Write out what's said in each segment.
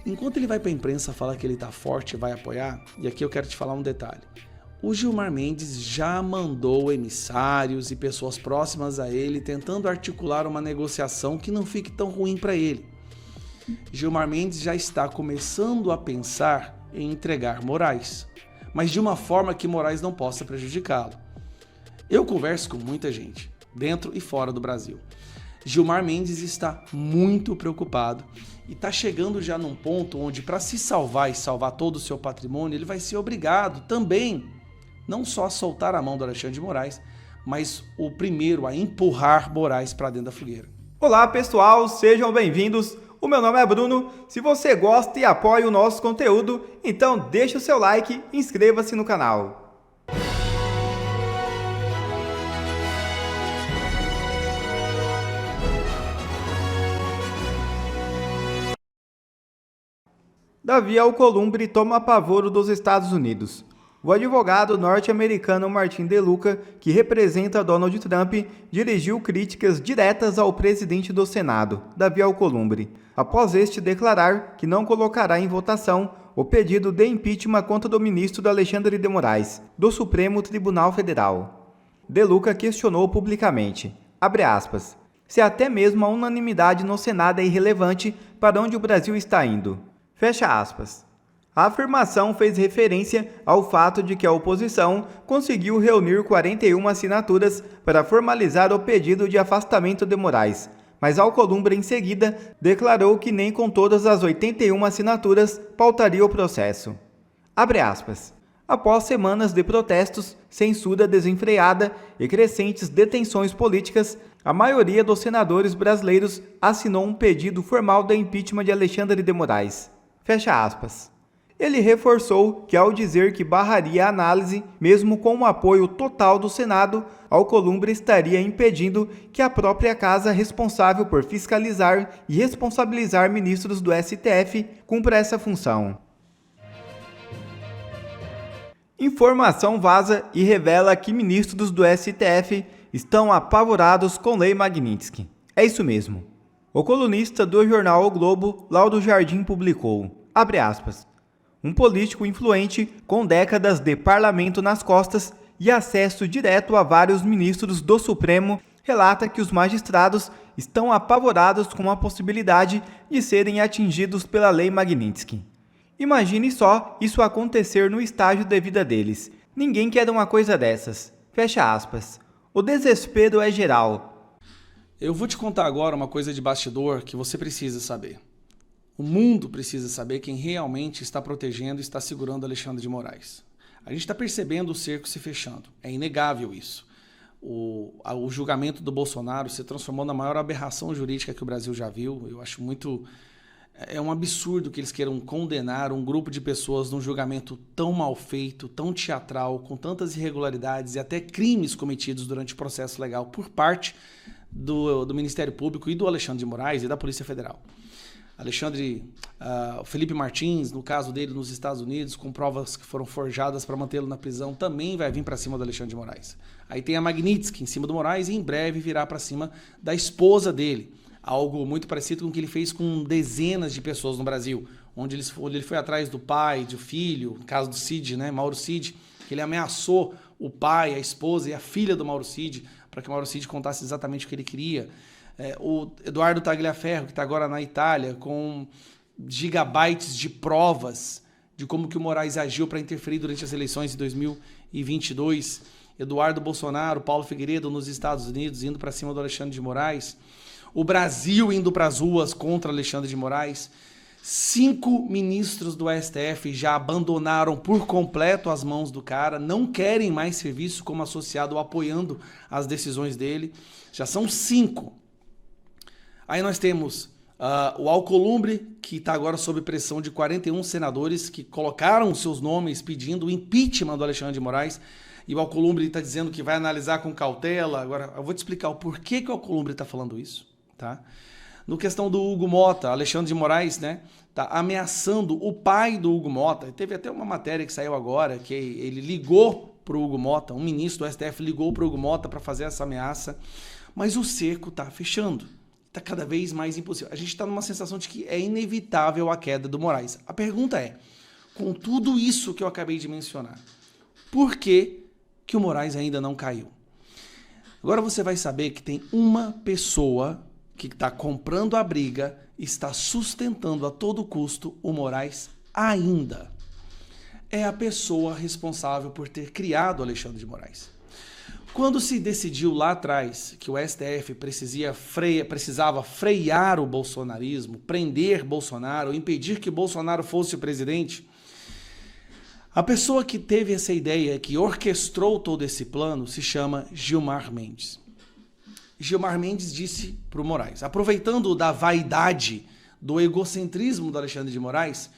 Enquanto ele vai para a imprensa falar que ele está forte e vai apoiar, e aqui eu quero te falar um detalhe. O Gilmar Mendes já mandou emissários e pessoas próximas a ele tentando articular uma negociação que não fique tão ruim para ele. Gilmar Mendes já está começando a pensar em entregar Moraes, mas de uma forma que Moraes não possa prejudicá-lo. Eu converso com muita gente, dentro e fora do Brasil. Gilmar Mendes está muito preocupado e está chegando já num ponto onde, para se salvar e salvar todo o seu patrimônio, ele vai ser obrigado também, não só a soltar a mão do Alexandre de Moraes, mas o primeiro a empurrar Moraes para dentro da fogueira. Olá pessoal, sejam bem-vindos. O meu nome é Bruno. Se você gosta e apoia o nosso conteúdo, então deixa o seu like e inscreva-se no canal. Davi Alcolumbre toma apavoro dos Estados Unidos. O advogado norte-americano Martin DeLuca, que representa Donald Trump, dirigiu críticas diretas ao presidente do Senado, Davi Alcolumbre, após este declarar que não colocará em votação o pedido de impeachment contra o ministro Alexandre de Moraes, do Supremo Tribunal Federal. DeLuca questionou publicamente, abre aspas, se até mesmo a unanimidade no Senado é irrelevante para onde o Brasil está indo. Fecha aspas. A afirmação fez referência ao fato de que a oposição conseguiu reunir 41 assinaturas para formalizar o pedido de afastamento de Moraes, mas Alcolumbre em seguida declarou que nem com todas as 81 assinaturas pautaria o processo. Abre aspas. Após semanas de protestos, censura desenfreada e crescentes detenções políticas, a maioria dos senadores brasileiros assinou um pedido formal de impeachment de Alexandre de Moraes. Fecha aspas. Ele reforçou que ao dizer que barraria a análise, mesmo com o apoio total do Senado, Alcolumbre estaria impedindo que a própria casa responsável por fiscalizar e responsabilizar ministros do STF cumpra essa função. Informação vaza e revela que ministros do STF estão apavorados com Lei Magnitsky. É isso mesmo. O colunista do jornal O Globo, Laudo Jardim, publicou, abre aspas, um político influente com décadas de parlamento nas costas e acesso direto a vários ministros do Supremo relata que os magistrados estão apavorados com a possibilidade de serem atingidos pela Lei Magnitsky. Imagine só isso acontecer no estágio de vida deles. Ninguém quer uma coisa dessas. Fecha aspas. O desespero é geral. Eu vou te contar agora uma coisa de bastidor que você precisa saber. O mundo precisa saber quem realmente está protegendo e está segurando Alexandre de Moraes. A gente está percebendo o cerco se fechando. É inegável isso. O julgamento do Bolsonaro se transformou na maior aberração jurídica que o Brasil já viu. Eu acho muito... É um absurdo que eles queiram condenar um grupo de pessoas num julgamento tão mal feito, tão teatral, com tantas irregularidades e até crimes cometidos durante o processo legal por parte do Ministério Público e do Alexandre de Moraes e da Polícia Federal. Felipe Martins, no caso dele nos Estados Unidos, com provas que foram forjadas para mantê-lo na prisão, também vai vir para cima do Alexandre de Moraes. Aí tem a Magnitsky em cima do Moraes e em breve virá para cima da esposa dele. Algo muito parecido com o que ele fez com dezenas de pessoas no Brasil, onde ele foi atrás do pai, do filho, no caso do Cid, né, Mauro Cid, que ele ameaçou o pai, a esposa e a filha do Mauro Cid, para que o Mauro Cid contasse exatamente o que ele queria. O Eduardo Tagliaferro, que está agora na Itália, com gigabytes de provas de como que o Moraes agiu para interferir durante as eleições de 2022. Eduardo Bolsonaro, Paulo Figueiredo nos Estados Unidos, indo para cima do Alexandre de Moraes. O Brasil indo para as ruas contra Alexandre de Moraes. 5 ministros do STF já abandonaram por completo as mãos do cara, não querem mais ser vistos como associado ou apoiando as decisões dele. Já são 5. Aí nós temos o Alcolumbre, que está agora sob pressão de 41 senadores que colocaram seus nomes pedindo o impeachment do Alexandre de Moraes. E o Alcolumbre está dizendo que vai analisar com cautela. Agora, eu vou te explicar o porquê que o Alcolumbre está falando isso. Tá? No questão do Hugo Mota, Alexandre de Moraes, né, tá ameaçando o pai do Hugo Mota. Teve até uma matéria que saiu agora, que ele ligou para o Hugo Mota, um ministro do STF ligou para o Hugo Mota para fazer essa ameaça, mas o cerco está fechando. está cada vez mais impossível. A gente está numa sensação de que é inevitável a queda do Moraes. A pergunta é, com tudo isso que eu acabei de mencionar, por que o Moraes ainda não caiu? Agora você vai saber que tem uma pessoa que está comprando a briga, está sustentando a todo custo o Moraes ainda. É a pessoa responsável por ter criado Alexandre de Moraes. Quando se decidiu lá atrás que o STF precisava frear o bolsonarismo, prender Bolsonaro, impedir que Bolsonaro fosse o presidente, a pessoa que teve essa ideia, que orquestrou todo esse plano, se chama Gilmar Mendes. Gilmar Mendes disse para o Moraes, aproveitando da vaidade, do egocentrismo do Alexandre de Moraes,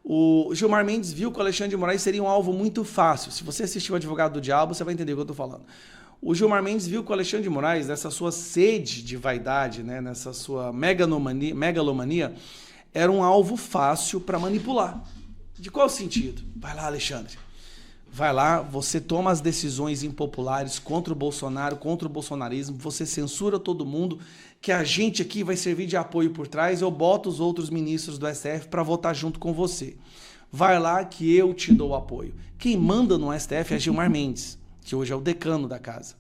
o Gilmar Mendes viu que o Alexandre de Moraes seria um alvo muito fácil. Se você assistiu o Advogado do Diabo, você vai entender o que eu estou falando. O Gilmar Mendes viu que o Alexandre de Moraes, nessa sua sede de vaidade, né, nessa sua megalomania, era um alvo fácil para manipular. De qual sentido? Vai lá, Alexandre. Vai lá, você toma as decisões impopulares contra o Bolsonaro, contra o bolsonarismo, você censura todo mundo, que a gente aqui vai servir de apoio por trás, eu boto os outros ministros do STF para votar junto com você. Vai lá que eu te dou apoio. Quem manda no STF é Gilmar Mendes, que hoje é o decano da casa.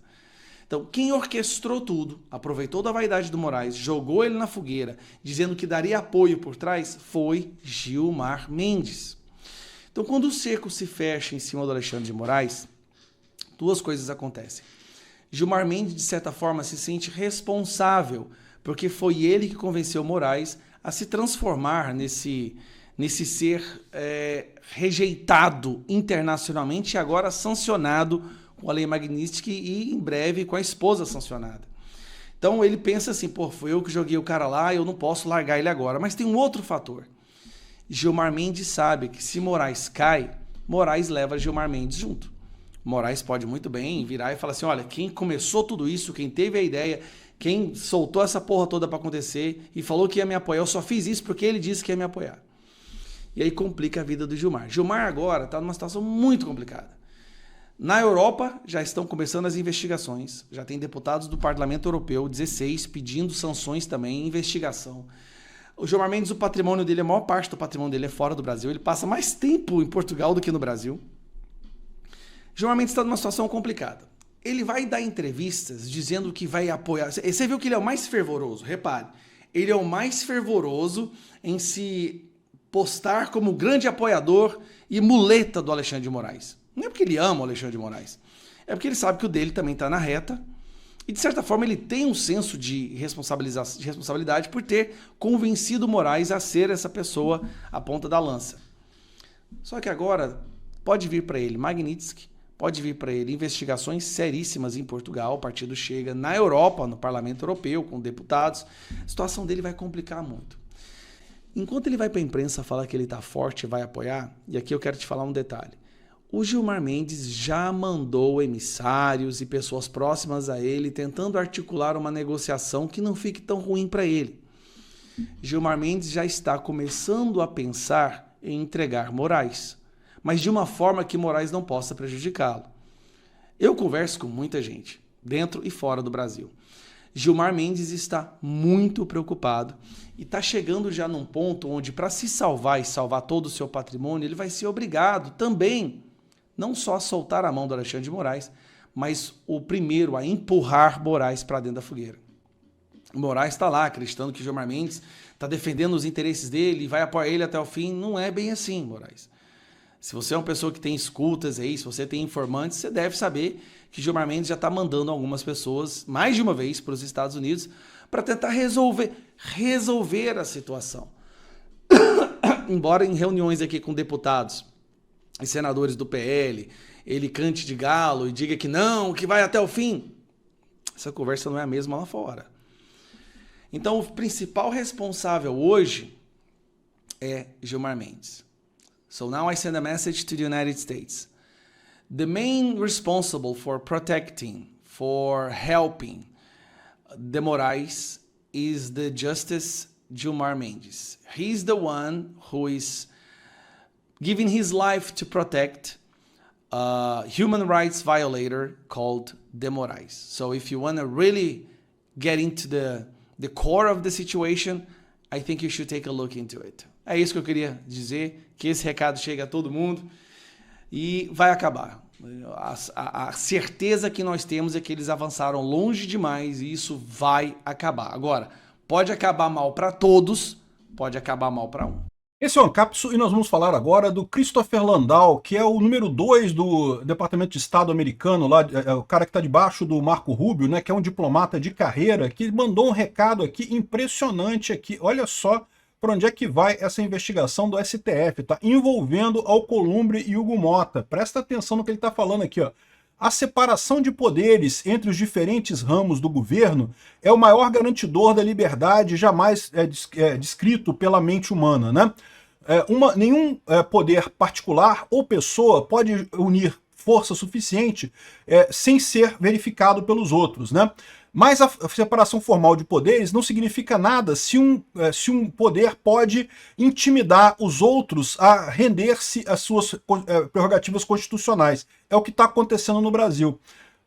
Então, quem orquestrou tudo, aproveitou da vaidade do Moraes, jogou ele na fogueira, dizendo que daria apoio por trás, foi Gilmar Mendes. Então, quando o cerco se fecha em cima do Alexandre de Moraes, duas coisas acontecem. Gilmar Mendes, de certa forma, se sente responsável, porque foi ele que convenceu Moraes a se transformar nesse ser rejeitado internacionalmente e agora sancionado com a Lei Magnitsky e, em breve, com a esposa sancionada. Então, ele pensa assim, pô, foi eu que joguei o cara lá, eu não posso largar ele agora. Mas tem um outro fator. Gilmar Mendes sabe que se Moraes cai, Moraes leva Gilmar Mendes junto. Moraes pode muito bem virar e falar assim, olha, quem começou tudo isso, quem teve a ideia, quem soltou essa porra toda para acontecer e falou que ia me apoiar, eu só fiz isso porque ele disse que ia me apoiar. E aí complica a vida do Gilmar. Gilmar agora está numa situação muito complicada. Na Europa já estão começando as investigações, já tem deputados do Parlamento Europeu, 16, pedindo sanções também, investigação. O Gilmar Mendes, o patrimônio dele, a maior parte do patrimônio dele é fora do Brasil. Ele passa mais tempo em Portugal do que no Brasil. Gilmar Mendes está numa situação complicada. Ele vai dar entrevistas dizendo que vai apoiar... Você viu que ele é o mais fervoroso, repare. Ele é o mais fervoroso em se postar como grande apoiador e muleta do Alexandre de Moraes. Não é porque ele ama o Alexandre de Moraes. É porque ele sabe que o dele também está na reta. E, de certa forma, ele tem um senso de responsabilidade por ter convencido Moraes a ser essa pessoa à ponta da lança. Só que agora pode vir para ele Magnitsky, pode vir para ele investigações seríssimas em Portugal, o partido chega na Europa, no Parlamento Europeu, com deputados. A situação dele vai complicar muito. Enquanto ele vai para a imprensa falar que ele está forte e vai apoiar, e aqui eu quero te falar um detalhe. O Gilmar Mendes já mandou emissários e pessoas próximas a ele tentando articular uma negociação que não fique tão ruim para ele. Gilmar Mendes já está começando a pensar em entregar Moraes, mas de uma forma que Moraes não possa prejudicá-lo. Eu converso com muita gente, dentro e fora do Brasil. Gilmar Mendes está muito preocupado e está chegando já num ponto onde, para se salvar e salvar todo o seu patrimônio, ele vai ser obrigado também não só a soltar a mão do Alexandre de Moraes, mas o primeiro a empurrar Moraes para dentro da fogueira. O Moraes está lá acreditando que Gilmar Mendes está defendendo os interesses dele e vai apoiar ele até o fim. Não é bem assim, Moraes. Se você é uma pessoa que tem escutas aí, se você tem informantes, você deve saber que Gilmar Mendes já está mandando algumas pessoas, mais de uma vez, para os Estados Unidos, para tentar resolver a situação. Embora em reuniões aqui com deputados e senadores do PL, ele cante de galo e diga que não, que vai até o fim. Essa conversa não é a mesma lá fora. Então, o principal responsável hoje é Gilmar Mendes. So now I send a message to the United States. The main responsible for protecting, for helping the Moraes is the Justice Gilmar Mendes. He's the one who is giving his life to protect a human rights violator called De Moraes. So if you want to really get into the core of the situation, I think you should take a look into it. É isso que eu queria dizer, que esse recado chegue a todo mundo e vai acabar. A certeza que nós temos é que eles avançaram longe demais e isso vai acabar. Agora, pode acabar mal para todos, pode acabar mal para um. Esse é o Ancapso e nós vamos falar agora do Christopher Landau, que é o número 2 do Departamento de Estado americano, lá, o cara que está debaixo do Marco Rubio, né, que é um diplomata de carreira, que mandou um recado aqui impressionante aqui. Olha só para onde é que vai essa investigação do STF, tá? Envolvendo Alcolumbre e Hugo Motta. Presta atenção no que ele está falando aqui, ó. A separação de poderes entre os diferentes ramos do governo é o maior garantidor da liberdade jamais descrito pela mente humana, né? Nenhum poder particular ou pessoa pode unir força suficiente sem ser verificado pelos outros, né? Mas a separação formal de poderes não significa nada se um poder pode intimidar os outros a render-se às suas prerrogativas constitucionais. É o que está acontecendo no Brasil.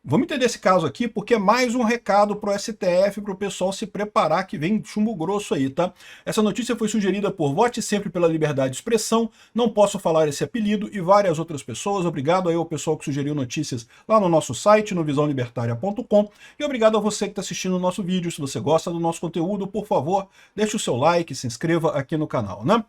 Vamos entender esse caso aqui, porque é mais um recado para o STF, para o pessoal se preparar, que vem chumbo grosso aí, tá? Essa notícia foi sugerida por Vote Sempre pela Liberdade de Expressão, Não Posso Falar Esse Apelido e várias outras pessoas. Obrigado aí ao pessoal que sugeriu notícias lá no nosso site, no visãolibertaria.com. E obrigado a você que está assistindo o nosso vídeo. Se você gosta do nosso conteúdo, por favor, deixe o seu like, se inscreva aqui no canal, né?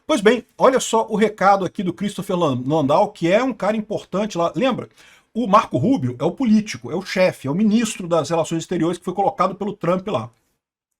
Pois bem, olha só o recado aqui do Christopher Landau, que é um cara importante lá. Lembra? O Marco Rubio é o político, é o chefe, é o ministro das Relações Exteriores que foi colocado pelo Trump lá.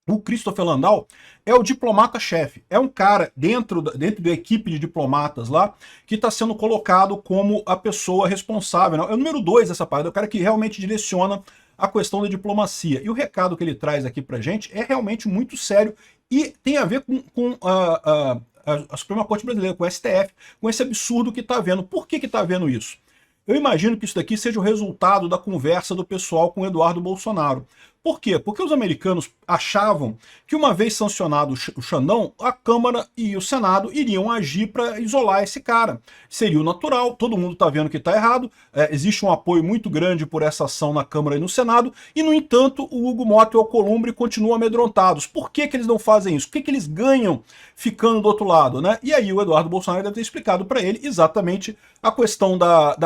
O Christopher Landau é o diplomata-chefe, é um cara dentro da equipe de diplomatas lá que está sendo colocado como a pessoa responsável. Não? É o número 2 dessa parada, é o cara que realmente direciona a questão da diplomacia. E o recado que ele traz aqui pra gente é realmente muito sério e tem a ver com a Suprema Corte Brasileira, com o STF, com esse absurdo que está havendo. Por que está havendo isso? Eu imagino que isso daqui seja o resultado da conversa do pessoal com o Eduardo Bolsonaro. Por quê? Porque os americanos achavam que uma vez sancionado o Xandão, a Câmara e o Senado iriam agir para isolar esse cara. Seria o natural, todo mundo está vendo que está errado, existe um apoio muito grande por essa ação na Câmara e no Senado, e no entanto o Hugo Motta e o Alcolumbre continuam amedrontados. Por que eles não fazem isso? O que eles ganham ficando do outro lado, né? E aí o Eduardo Bolsonaro deve ter explicado para ele exatamente a questão da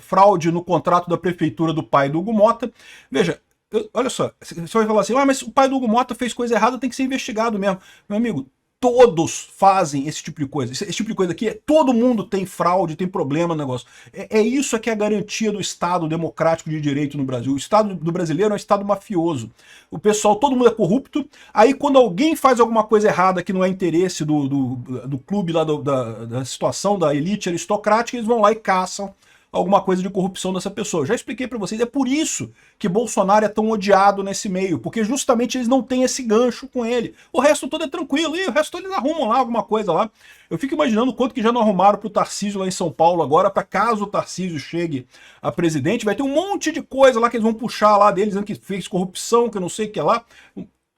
fraude no contrato da prefeitura do pai do Hugo Motta. Veja, olha só, você vai falar assim, mas o pai do Hugo Motta fez coisa errada, tem que ser investigado mesmo. Meu amigo, todos fazem esse tipo de coisa. Esse tipo de coisa aqui, todo mundo tem fraude, tem problema no negócio. Isso que é a garantia do Estado democrático de direito no Brasil. O Estado do brasileiro é um Estado mafioso. O pessoal, todo mundo é corrupto. Aí quando alguém faz alguma coisa errada que não é interesse do clube lá, da situação da elite aristocrática, eles vão lá e caçam alguma coisa de corrupção dessa pessoa. Já expliquei para vocês, é por isso que Bolsonaro é tão odiado nesse meio, porque justamente eles não têm esse gancho com ele. O resto todo é tranquilo, e o resto todo eles arrumam lá alguma coisa lá. Eu fico imaginando o quanto que já não arrumaram pro Tarcísio lá em São Paulo agora, para caso o Tarcísio chegue a presidente, vai ter um monte de coisa lá que eles vão puxar lá deles, dizendo que fez corrupção, que eu não sei o que lá.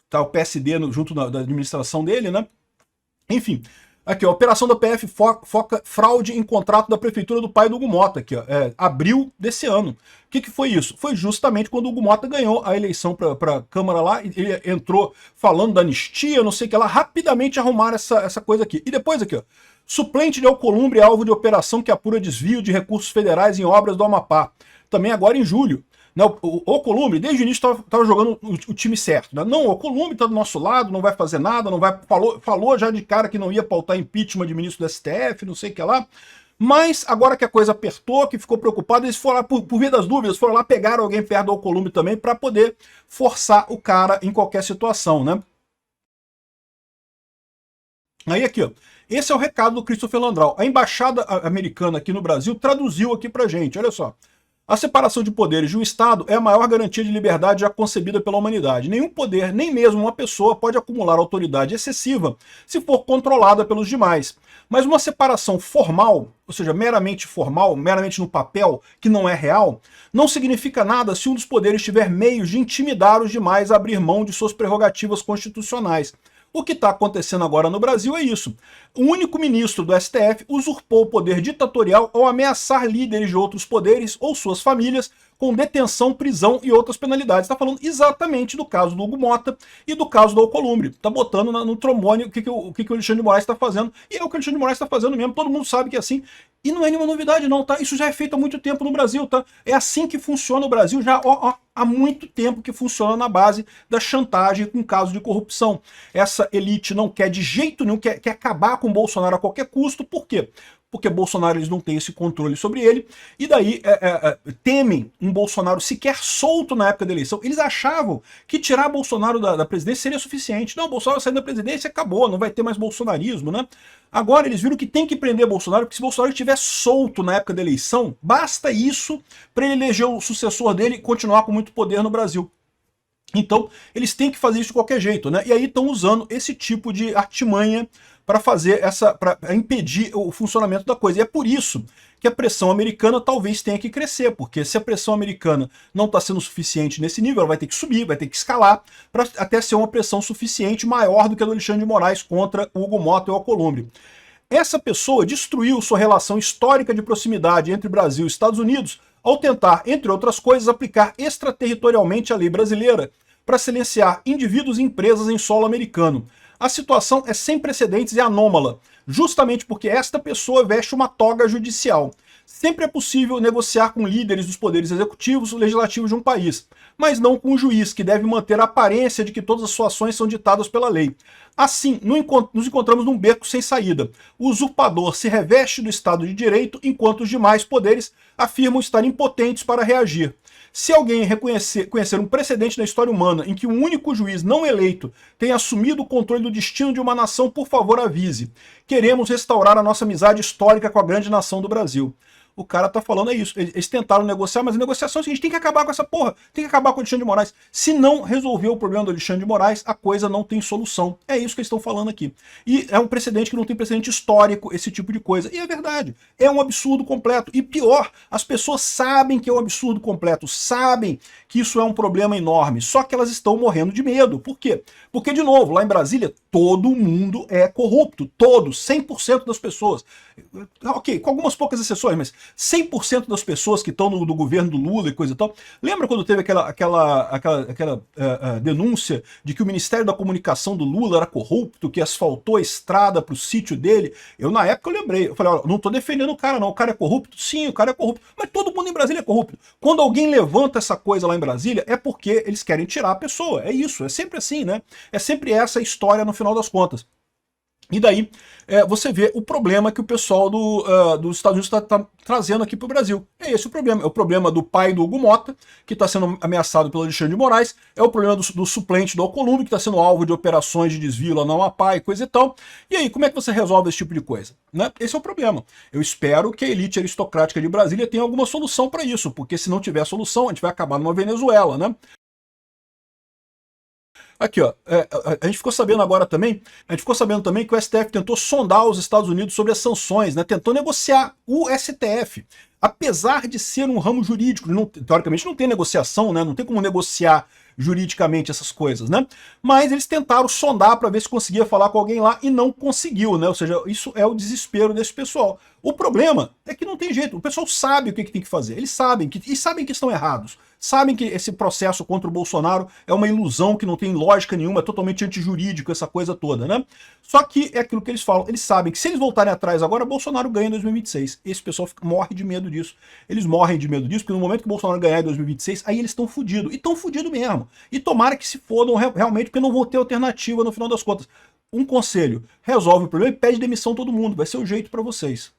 Tá o PSD junto da administração dele, né? Enfim. Aqui, ó, a operação da PF foca fraude em contrato da prefeitura do pai do Hugo Motta, aqui, ó, abril desse ano. O que foi isso? Foi justamente quando o Hugo Motta ganhou a eleição para a Câmara lá, ele entrou falando da anistia, não sei o que lá, rapidamente arrumaram essa coisa aqui. E depois aqui, ó, suplente de Alcolumbre é alvo de operação que apura desvio de recursos federais em obras do Amapá. Também agora em julho. O Alcolumbre, desde o início, estava jogando o time certo. Né? Não, o Alcolumbre está do nosso lado, não vai fazer nada, não vai, falou já de cara que não ia pautar impeachment de ministro do STF, não sei o que lá. Mas agora que a coisa apertou, que ficou preocupado, eles foram lá, por via das dúvidas, foram lá, pegaram alguém perto do Alcolumbre também para poder forçar o cara em qualquer situação, né? Aí aqui, ó. Esse é o recado do Christopher Landau. A embaixada americana aqui no Brasil traduziu aqui pra gente, olha só. A separação de poderes de um Estado é a maior garantia de liberdade já concebida pela humanidade. Nenhum poder, nem mesmo uma pessoa, pode acumular autoridade excessiva se for controlada pelos demais. Mas uma separação formal, ou seja, meramente formal, meramente no papel, que não é real, não significa nada se um dos poderes tiver meios de intimidar os demais a abrir mão de suas prerrogativas constitucionais. O que está acontecendo agora no Brasil é isso. O único ministro do STF usurpou o poder ditatorial ao ameaçar líderes de outros poderes ou suas famílias com detenção, prisão e outras penalidades. Está falando exatamente do caso do Hugo Mota e do caso do Alcolumbre. Está botando no trombone o que o Alexandre de Moraes está fazendo. E é o que o Alexandre de Moraes está fazendo mesmo. Todo mundo sabe que é assim. E não é nenhuma novidade não, tá? Isso já é feito há muito tempo no Brasil, tá? É assim que funciona o Brasil já há muito tempo que funciona na base da chantagem com casos de corrupção. Essa elite não quer de jeito nenhum, quer acabar com o Bolsonaro a qualquer custo. Por quê? Porque Bolsonaro eles não têm esse controle sobre ele, e daí temem um Bolsonaro sequer solto na época da eleição. Eles achavam que tirar Bolsonaro da presidência seria suficiente. Não, Bolsonaro saindo da presidência, acabou, não vai ter mais bolsonarismo, né? Agora eles viram que tem que prender Bolsonaro, porque se Bolsonaro estiver solto na época da eleição, basta isso para ele eleger o sucessor dele e continuar com muito poder no Brasil. Então, eles têm que fazer isso de qualquer jeito, né? E aí estão usando esse tipo de artimanha para fazer para impedir o funcionamento da coisa. E é por isso que a pressão americana talvez tenha que crescer, porque se a pressão americana não está sendo suficiente nesse nível, ela vai ter que subir, vai ter que escalar, para até ser uma pressão suficiente maior do que a do Alexandre de Moraes contra o Hugo Mota e o Alcolumbre. Essa pessoa destruiu sua relação histórica de proximidade entre Brasil e Estados Unidos ao tentar, entre outras coisas, aplicar extraterritorialmente a lei brasileira para silenciar indivíduos e empresas em solo americano. A situação é sem precedentes e anômala, justamente porque esta pessoa veste uma toga judicial. Sempre é possível negociar com líderes dos poderes executivos e legislativos de um país, mas não com o juiz, que deve manter a aparência de que todas as suas ações são ditadas pela lei. Assim, nos encontramos num beco sem saída. O usurpador se reveste do Estado de Direito, enquanto os demais poderes afirmam estar impotentes para reagir. Se alguém conhecer um precedente na história humana em que um único juiz não eleito tenha assumido o controle do destino de uma nação, por favor avise. Queremos restaurar a nossa amizade histórica com a grande nação do Brasil. O cara tá falando é isso. Eles tentaram negociar, mas a negociação é o seguinte: tem que acabar com essa porra, tem que acabar com o Alexandre de Moraes. Se não resolver o problema do Alexandre de Moraes, a coisa não tem solução. É isso que eles estão falando aqui. E é um precedente que não tem precedente histórico, esse tipo de coisa. E é verdade. É um absurdo completo. E pior, as pessoas sabem que é um absurdo completo, sabem que isso é um problema enorme, só que elas estão morrendo de medo. Por quê? Porque, de novo, lá em Brasília, todo mundo é corrupto. Todos, 100% das pessoas. Ok, com algumas poucas exceções, mas 100% das pessoas que estão no governo do Lula e coisa e tal. Lembra quando teve aquela denúncia de que o Ministério da Comunicação do Lula era corrupto, que asfaltou a estrada para o sítio dele? Eu, na época, eu lembrei. Eu falei, olha, não estou defendendo o cara, não. O cara é corrupto? Sim, o cara é corrupto. Mas todo mundo em Brasília é corrupto. Quando alguém levanta essa coisa lá em Brasília, é porque eles querem tirar a pessoa. É isso, é sempre assim, né? É sempre essa a história no final das contas. E daí você vê o problema que o pessoal dos Estados Unidos está trazendo aqui para o Brasil. É esse o problema. É o problema do pai do Hugo Mota, que está sendo ameaçado pelo Alexandre de Moraes. É o problema do suplente do Alcolumbre, que está sendo alvo de operações de desvio lá na Amapá e coisa e tal. E aí, como é que você resolve esse tipo de coisa? Né? Esse é o problema. Eu espero que a elite aristocrática de Brasília tenha alguma solução para isso, porque se não tiver solução, a gente vai acabar numa Venezuela, né? Aqui, ó, a gente ficou sabendo também que o STF tentou sondar os Estados Unidos sobre as sanções, né? Tentou negociar o STF. Apesar de ser um ramo jurídico, teoricamente não tem negociação, né? Não tem como negociar juridicamente essas coisas, né? Mas eles tentaram sondar para ver se conseguia falar com alguém lá e não conseguiu, né? Ou seja, isso é o desespero desse pessoal. O problema é que não tem jeito. O pessoal sabe o que tem que fazer. Eles sabem que estão errados. Sabem que esse processo contra o Bolsonaro é uma ilusão, que não tem lógica nenhuma, é totalmente antijurídico, essa coisa toda, né? Só que é aquilo que eles falam. Eles sabem que se eles voltarem atrás agora, Bolsonaro ganha em 2026. Esse pessoal morre de medo disso. Eles morrem de medo disso, porque no momento que o Bolsonaro ganhar em 2026, aí eles estão fodidos. E estão fodidos mesmo. E tomara que se fodam realmente, porque não vão ter alternativa no final das contas. Um conselho: resolve o problema e pede demissão todo mundo. Vai ser o jeito para vocês.